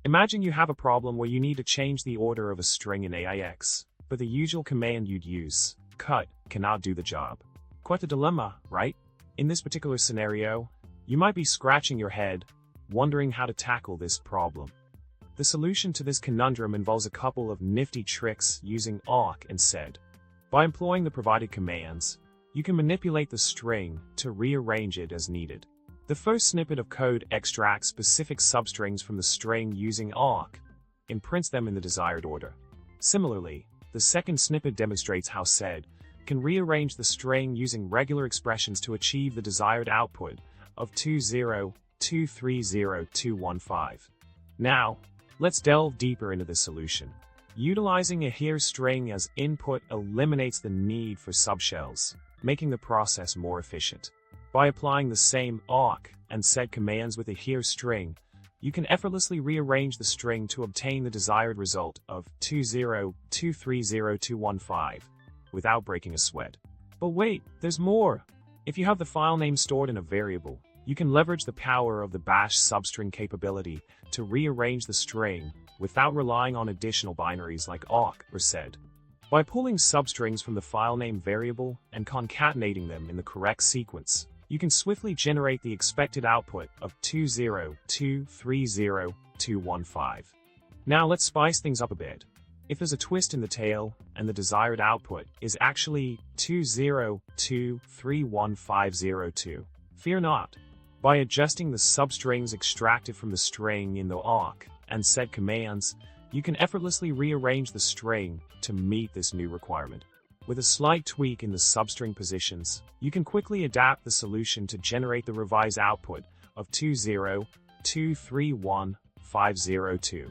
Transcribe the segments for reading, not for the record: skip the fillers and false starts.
Imagine you have a problem where you need to change the order of a string in AIX, but the usual command you'd use, cut, cannot do the job. Quite a dilemma, right? In this particular scenario, you might be scratching your head, wondering how to tackle this problem. The solution to this conundrum involves a couple of nifty tricks using awk and sed. By employing the provided commands, you can manipulate the string to rearrange it as needed. The first snippet of code extracts specific substrings from the string using awk and prints them in the desired order. Similarly, the second snippet demonstrates how sed can rearrange the string using regular expressions to achieve the desired output of 2023015. Now, let's delve deeper into this solution. Utilizing a here string as input eliminates the need for subshells, making the process more efficient. By applying the same awk and sed commands with a here string, you can effortlessly rearrange the string to obtain the desired result of 2023015 without breaking a sweat. But wait, there's more! If you have the file name stored in a variable, you can leverage the power of the bash substring capability to rearrange the string without relying on additional binaries like awk or sed. By pulling substrings from the file name variable and concatenating them in the correct sequence, you can swiftly generate the expected output of 2023015. Now let's spice things up a bit. If there's a twist in the tail and the desired output is actually 202315002, fear not. By adjusting the substrings extracted from the string in the awk and sed commands, you can effortlessly rearrange the string to meet this new requirement. With a slight tweak in the substring positions, you can quickly adapt the solution to generate the revised output of 202315002.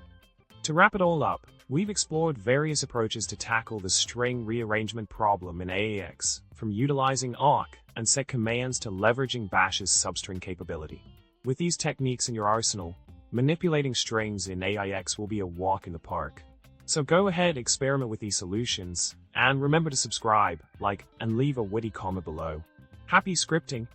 To wrap it all up, we've explored various approaches to tackle the string rearrangement problem in AIX, from utilizing awk and sed commands to leveraging bash's substring capability. With these techniques in your arsenal, manipulating strings in AIX will be a walk in the park. So go ahead, experiment with these solutions, and remember to subscribe, like, and leave a witty comment below. Happy scripting!